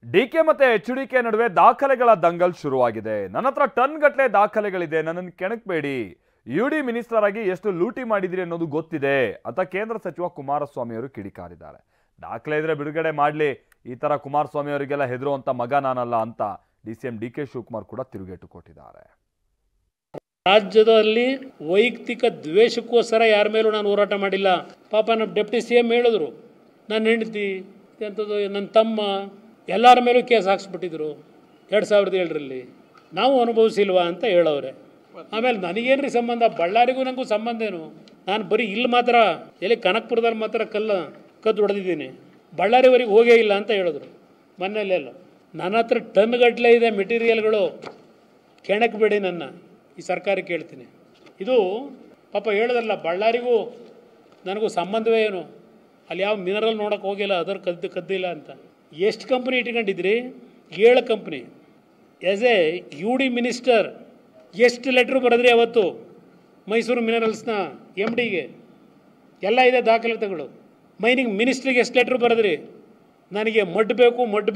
DK ಮತ್ತೆ HDK ನಡುವೆ ದಾಖಲೆಗಳ ದಂಗಲ್ ಶುರುವಾಗಿದೆ. ನನ್ನ ಹತ್ರ ಟನ್ ಗಟ್ಟಲೆ ದಾಖಲೆಗಳಿದೆ, ನನ್ನನ್ನು ಕೆಣಕಬೇಡಿ. ಯುಡಿ ಮಿನಿಸ್ಟರ್ ಆಗಿ ಎಷ್ಟು ಲೂಟಿ ಮಾಡಿದಿರಿ ಅನ್ನೋದು ಗೊತ್ತಿದೆ ಅಂತ ಕೇಂದ್ರ ಸಚಿವ ಕುಮಾರಸ್ವಾಮಿ ಅವರು ಕಿಡಿಕಾರಿದ್ದಾರೆ. ದಾಖಲೆ ಇದ್ರೆ ಬಿಡುಗಡೆ ಮಾಡಲಿ, ಈ ತರ ಕುಮಾರಸ್ವಾಮಿ ಅವರಿಗೆಲ್ಲ ಹೆದರುವಂತ ಮಗ ನಾನಲ್ಲ ಅಂತ ಡಿಸಿಎಂ ಡಿಕೆ ಶಿವಕುಮಾರ್ ಕೂಡ ತಿರುಗೇಟು ಕೊಟ್ಟಿದ್ದಾರೆ. ರಾಜ್ಯದಲ್ಲಿ ವೈಯಕ್ತಿಕ ದ್ವೇಷಕ್ಕೋಸ್ಕರ ಯಾರ ಮೇಲೂ ನಾನು ಹೋರಾಟ ಮಾಡಿಲ್ಲ. ಪಾಪ ನಮ್ಮ ಡೆಪ್ಟಿ ಸಿಎಂ ಹೇಳಿದ್ರು, ನನ್ನ ಹೆಂಡತಿ ಎಂಥದ್ದು ನನ್ನ ತಮ್ಮ ಎಲ್ಲರ ಮೇಲೂ ಕೇಸ್ ಹಾಕ್ಸ್ಬಿಟ್ಟಿದ್ರು 2007ರಲ್ಲಿ. ನಾವು ಅನುಭವಿಸಿಲ್ವಾ ಅಂತ ಹೇಳವ್ರೆ. ಆಮೇಲೆ ನನಗೇನ್ರಿ ಸಂಬಂಧ, ಬಳ್ಳಾರಿಗೂ ನನಗೂ ಸಂಬಂಧ ಏನು? ನಾನು ಬರೀ ಇಲ್ಲಿ ಮಾತ್ರ, ಎಲ್ಲಿ ಕನಕಪುರದಲ್ಲಿ ಮಾತ್ರ ಕದ್ದು ಹೊಡೆದಿದ್ದೀನಿ, ಬಳ್ಳಾರಿವರೆಗೆ ಹೋಗೇ ಇಲ್ಲ ಅಂತ ಹೇಳಿದ್ರು ಮೊನ್ನೆಲ್ಲೆಲ್ಲ. ನನ್ನ ಹತ್ರ ಟನ್ ಗಟ್ಟಲೆ ಇದೆ ಮೆಟೀರಿಯಲ್ಗಳು, ಕೆಣಕಬೇಡಿ ನನ್ನ, ಈ ಸರ್ಕಾರಕ್ಕೆ ಹೇಳ್ತೀನಿ. ಇದು ಪಾಪ ಹೇಳೋದಲ್ಲ, ಬಳ್ಳಾರಿಗೂ ನನಗೂ ಸಂಬಂಧವೇ ಏನು, ಅಲ್ಲಿ ಯಾವ ಮಿನರಲ್ ನೋಡೋಕೆ ಹೋಗಿಲ್ಲ, ಅದರ ಕದ್ದಿಲ್ಲ ಅಂತ. ಎಷ್ಟು ಕಂಪ್ನಿ ಇಟ್ಕೊಂಡಿದ್ರಿ? 7 ಕಂಪ್ನಿ. ಆ್ಯಸ್ ಎ ಯು ಡಿ ಮಿನಿಸ್ಟರ್ ಎಷ್ಟು ಲೆಟ್ರು ಬರೆದ್ರಿ ಅವತ್ತು ಮೈಸೂರು ಮಿನರಲ್ಸ್ನ MDಗೆ? ಎಲ್ಲ ಇದೆ ದಾಖಲಾತಿಗಳು. ಮೈನಿಂಗ್ ಮಿನಿಸ್ಟ್ರಿಗೆ ಎಷ್ಟು ಲೆಟ್ರು ಬರೆದ್ರಿ? ನನಗೆ ಮಡ್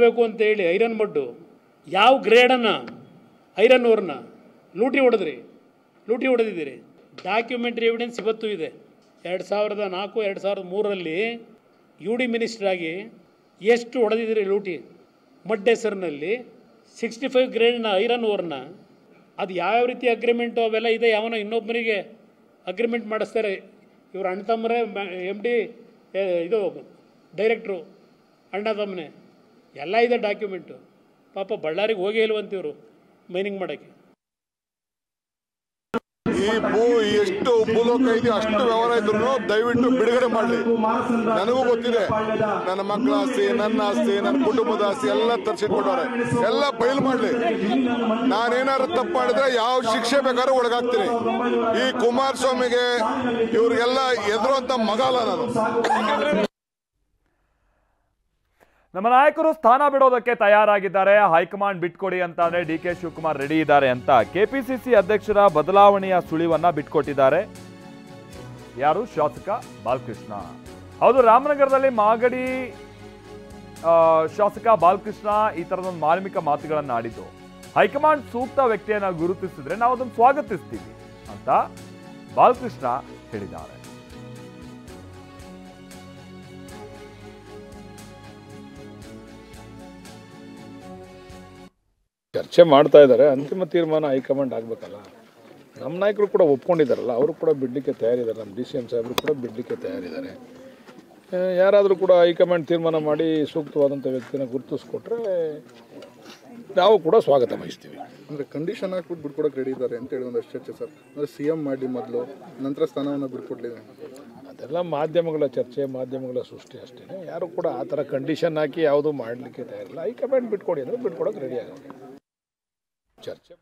ಬೇಕು ಅಂತ ಹೇಳಿ ಐರನ್ ಮಡ್ಡು, ಯಾವ ಗ್ರೇಡನ್ನು ಐರನ್ ಓರ್ನ ಲೂಟಿ ಹೊಡೆದಿದ್ದೀರಿ. ಡಾಕ್ಯುಮೆಂಟ್ರಿ ಎವಿಡೆನ್ಸ್ ಇವತ್ತು ಇದೆ. 2004 2003ರಲ್ಲಿ ಯು ಡಿ ಮಿನಿಸ್ಟ್ರಾಗಿ ಎಷ್ಟು ಹೊಡೆದಿದ್ದೀರಿ ಲೂಟಿ ಮಡ್ ಹೆಸರಿನಲ್ಲಿ. 65 ಗ್ರೇಡ್ನ ಐರನ್ ಓರ್ನ, ಅದು ಯಾವ ರೀತಿ ಅಗ್ರಿಮೆಂಟು ಅವೆಲ್ಲ ಇದೆ. ಯಾವನೋ ಇನ್ನೊಬ್ಬರಿಗೆ ಅಗ್ರಿಮೆಂಟ್ ಮಾಡಿಸ್ತಾರೆ, ಇವರು ಅಣ್ಣ ತಮ್ಮರೇ MD ಇದು ಡೈರೆಕ್ಟ್ರು ಅಣ್ಣ ತಮ್ಮನೆ, ಎಲ್ಲ ಇದೆ ಡಾಕ್ಯುಮೆಂಟು. ಪಾಪ ಬಳ್ಳಾರಿಗೆ ಹೋಗೇ ಇಲ್ವಂತಿವರು ಮೈನಿಂಗ್ ಮಾಡೋಕ್ಕೆ. ಈ ಭೂ ಎಷ್ಟು ಭೂಲೋಕ ಇದೆ ಅಷ್ಟು ವ್ಯವಹಾರ ಇದ್ರು ದಯವಿಟ್ಟು ಬಿಡುಗಡೆ ಮಾಡಲಿ. ನನಗೂ ಗೊತ್ತಿದೆ, ನನ್ನ ಮಕ್ಕಳ ಆಸ್ತಿ, ನನ್ನ ಆಸ್ತಿ, ನನ್ನ ಕುಟುಂಬದ ಆಸ್ತಿ ಎಲ್ಲ ತರಿಸಿಟ್ಕೊಂಡವ್ರೆ. ಎಲ್ಲ ಬಯಲು ಮಾಡಲಿ. ನಾನೇನಾದ್ರು ತಪ್ಪು ಮಾಡಿದ್ರೆ ಯಾವ ಶಿಕ್ಷೆ ಬೇಕಾದ್ರೂ ಒಳಗಾಗ್ತೀನಿ. ಈ ಕುಮಾರಸ್ವಾಮಿಗೆ ಇವ್ರಿಗೆಲ್ಲ ಎದುರುವಂತ ಮಗ ಅಲ್ಲ ನಾನು. ನಮ್ಮ ನಾಯಕರು ಸ್ಥಾನ ಬಿಡೋದಕ್ಕೆ ತಯಾರಾಗಿದ್ದಾರೆ. ಹೈಕಮಾಂಡ್ ಬಿಟ್ಕೊಡಿ ಅಂತಾದ್ರೆ ಡಿಕೆ ಶಿವಕುಮಾರ್ ರೆಡಿ ಇದ್ದಾರೆ ಅಂತ ಕೆಪಿಸಿಸಿ ಅಧ್ಯಕ್ಷರ ಬದಲಾವಣೆಯ ಸುಳಿವನ್ನ ಬಿಟ್ಕೊಟ್ಟಿದ್ದಾರೆ. ಯಾರು? ಶಾಸಕ ಬಾಲಕೃಷ್ಣ. ಹೌದು, ರಾಮನಗರದಲ್ಲಿ ಮಾಗಡಿ ಶಾಸಕ ಬಾಲಕೃಷ್ಣ ಈ ತರದೊಂದು ಮಾರ್ಮಿಕ ಮಾತುಗಳನ್ನು ಆಡಿದ್ದು. ಹೈಕಮಾಂಡ್ ಸೂಕ್ತ ವ್ಯಕ್ತಿಯನ್ನ ಗುರುತಿಸಿದ್ರೆ ನಾವು ಅದನ್ನು ಸ್ವಾಗತಿಸ್ತೀವಿ ಅಂತ ಬಾಲಕೃಷ್ಣ ಹೇಳಿದ್ದಾರೆ. ಚರ್ಚೆ ಮಾಡ್ತಾ ಇದ್ದಾರೆ. ಅಂತಿಮ ತೀರ್ಮಾನ ಹೈಕಮಾಂಡ್ ಆಗಬೇಕಲ್ಲ. ನಮ್ಮ ನಾಯಕರು ಕೂಡ ಒಪ್ಕೊಂಡಿದ್ದಾರಲ್ಲ, ಅವರು ಕೂಡ ಬಿಡಲಿಕ್ಕೆ ತಯಾರಿದ್ದಾರೆ. ನಮ್ಮ DCM ಸಾಹೇಬರು ಕೂಡ ಬಿಡಲಿಕ್ಕೆ ತಯಾರಿದ್ದಾರೆ. ಯಾರಾದರೂ ಕೂಡ ಹೈಕಮಾಂಡ್ ತೀರ್ಮಾನ ಮಾಡಿ ಸೂಕ್ತವಾದಂಥ ವ್ಯಕ್ತಿನ ಗುರುತಿಸ್ಕೊಟ್ರೆ ನಾವು ಕೂಡ ಸ್ವಾಗತ ಬಯಸ್ತೀವಿ. ಅಂದರೆ ಕಂಡೀಷನ್ ಹಾಕ್ಬಿಟ್ಟು ಬಿಟ್ಕೊಡೋಕೆ ರೆಡಿ ಇದ್ದಾರೆ ಅಂತ ಹೇಳಿ ಒಂದಷ್ಟು ಚರ್ಚೆ ಸರ್. ಅಂದರೆ CM ಮಾಡಿ ಮೊದಲು, ನಂತರ ಸ್ಥಾನವನ್ನು ಬಿಟ್ಕೊಡ್ಲಿದೆ. ಅದೆಲ್ಲ ಮಾಧ್ಯಮಗಳ ಚರ್ಚೆ, ಮಾಧ್ಯಮಗಳ ಸೃಷ್ಟಿ ಅಷ್ಟೇ. ಯಾರು ಕೂಡ ಆ ಥರ ಕಂಡೀಷನ್ ಹಾಕಿ ಯಾವುದೂ ಮಾಡಲಿಕ್ಕೆ ತಯಾರಿಲ್ಲ. ಹೈಕಮಾಂಡ್ ಬಿಟ್ಕೊಡಿ ಅಂದರೆ ಬಿಟ್ಕೊಡೋಕೆ ರೆಡಿ ಆಗೋದು. ಚರ್ಚೆ